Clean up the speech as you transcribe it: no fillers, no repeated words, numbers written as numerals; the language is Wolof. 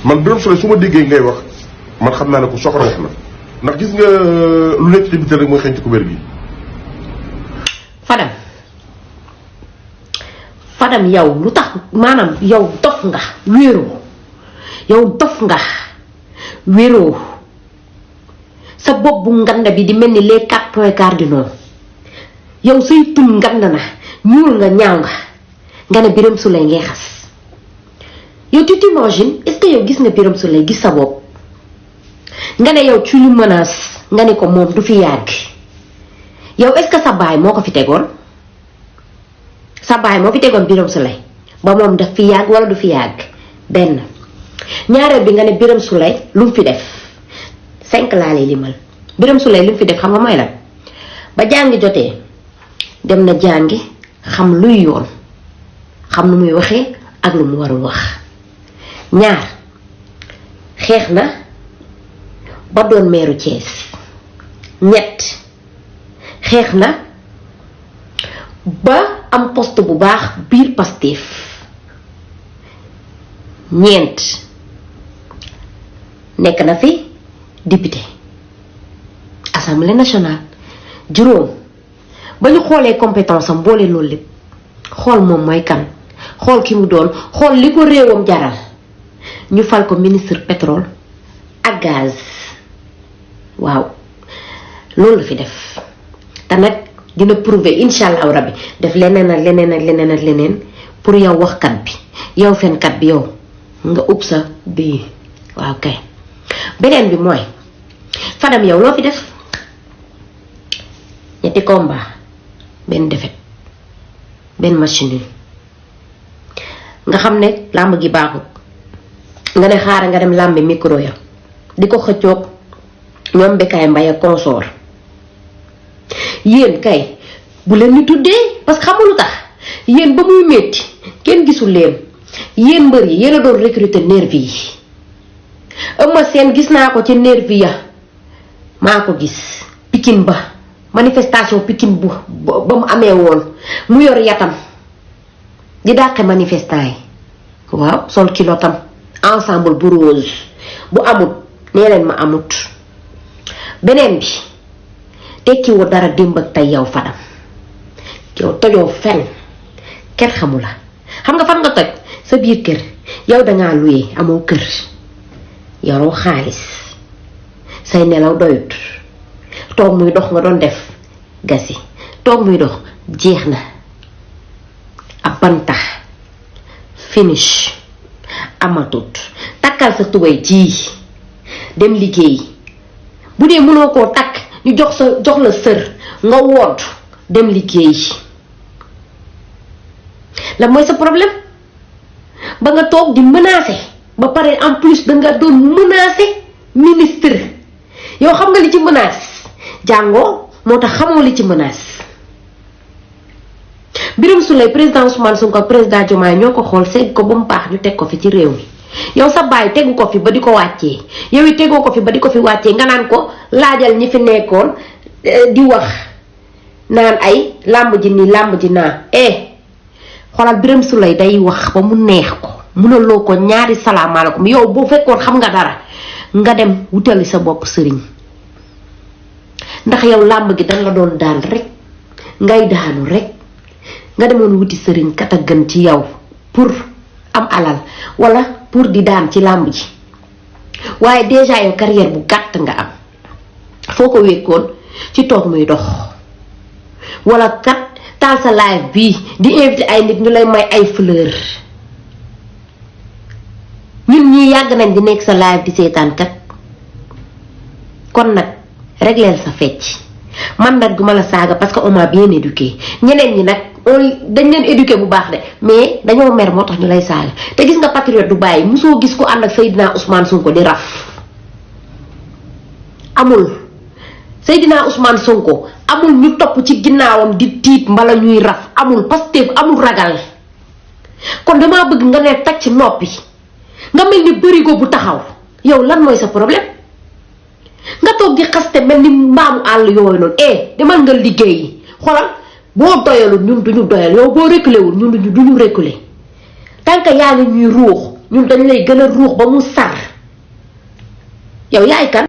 man Birame Souleye su ma déggee ngay wax man xam naa ne ku soxor wax na ndax gis nga lu nekk ci biir rek mooy xeeñ ci kubéer gi. Fadam yow lu tax maanaam yow dof nga wéeroo sa bopp bu ngand bi di mel ni les 4 points cardinaux yow say tun ngand na ñuul nga ñaaw nga ne Birame Souleye ngay xas yow tu t'imagines est-ce que yow gis nga Birame Souleye gis sa bopp nga ne yow ci lu menace nga ne ko moom du fi yàgg yow est-ce que sa baay moo ko fi tegoon Birame Souleye ba moom daf fi yàgg wala du fi yàgg benn ñaareel bi nga ne Birame Souleye lu mu fi def 5 laa lay limal Birame Souleye lu mu fi def xam nga mooy lan ba jàngi jotee dem na jàngi xam luy yoon xam nu muy waxee ak lu mu warul wax ñaar xeex na ba doon meeru Thiès ñett xeex na ba am poste bu baax biir Pastef ñeent nekk na fi député assemblée nationale juróom ba ñu xoolee compétence am boole loolu lépp xool moom mooy kan xool ki mu doon xool li ko réewam jaral ñu fal ko ministre pétrole ak gaz waaw loolu la fi def te nag dina prouver incha allahu rabbi def leneen pour yow waxkat bi yow fenkat bi yow nga ub sa bii waaw kay beneen bi mooy Fadam yow loo fi def 3 combat benn défaite benn machine nga xam ne làmb gi baaxul nga ne xaaral nga dem làmbi micro ya di ko xëccoog ñoom Bécaye Mbaye ak consort yéen kay bu leen ñu tuddee parce que xamulu tax yéen ba muy metti kenn gisul leen yéen mbër yi yéen a doon recruter nervi yi Eumeu Sène gis naa ko ci nervi ya maa ko gis Pikine ba manifestation Pikine ba mu amee woon mu yor yatam di dàqe manifestant yi waaw sol kilotam ensemble bu rose bu amut nee leen ma amut beneen bi tekkiwoo dara démb ak tey yow Fadam yow tojoo fenn kenn xamu la xam nga fan nga toj sa biir kër yow dangaa luye amoo kër yoroo xaalis say nelaw doyut toog muy dox nga doon def gasi toog muy dox jeex na ab bantax finish amatut takkal sa tubay ji dem liggéey bu dee mënoo koo takk ñu jox la sër nga wodd dem liggéey la mooy sa problème ba nga toog di menacer ba pare en plus danga doon menacer ministre yow xam nga li ci menace jàngoo moo tax xamoo li ci menace Birame Souleye président Ousmane Sonko président Diomaye ñoo ko xool segg ko ba mu baax ñu teg ko fi ci réew mi yow sa baay tegu ko fi ba di ko wàccee yow it tegoo ko fi ba di ko fi wàccee nga naan ko laajal ñi fi nekkoon di wax naan ay làmb ji nii làmb ji naa xoolal Birame Souleye day wax ba mu neex ko mënaloo ko ñaari salaamaaleykum yow boo fekkoon xam nga dara nga dem wutali sa bopp sëriñ ndax yow làmb gi dañ la doon daan rek ngay daanu rek nga demoon wuti sëriñ kat a gën ci yow pour am alal wala pour di daan ci làmb ji waaye déjà yow carrière bu gàtt nga am foo ko wékkoon ci toog muy dox wala kat taal sa live bii di invité ay nit ñu lay may ay fleur ñun ñii yàgg nañ di nekk sa live di seetaan kat kon nag régleel sa fecc man nag duma la saaga parce que on m'a bien éduqué ñeneen ñi nag dañ leen éduqué bu baax de mais dañoo mer moo tax ñu lay saaga te gis nga patriote du bàyyi mosoo gis ko ànd ak Seydina Ousmane Sonko di raf amul Seydina Ousmane Sonko amul ñu topp ci ginnaawam di tiit mbala ñuy raf amul Pastef amul ragal kon damaa bëgg nga ne tacc noppi nga mel ni bërigo bu taxaw yow lan mooy sa problème nga toog di xaste mel ni mbaamu àll yooyu noonu demal nga liggéeyi xoolal boo doyalul ñun duñu doyal yow boo reculé wul ñun duñu reculé tant que yaa ngi ñuy ruux ñun dañ lay gën a ruux ba mu sar yow yaay kan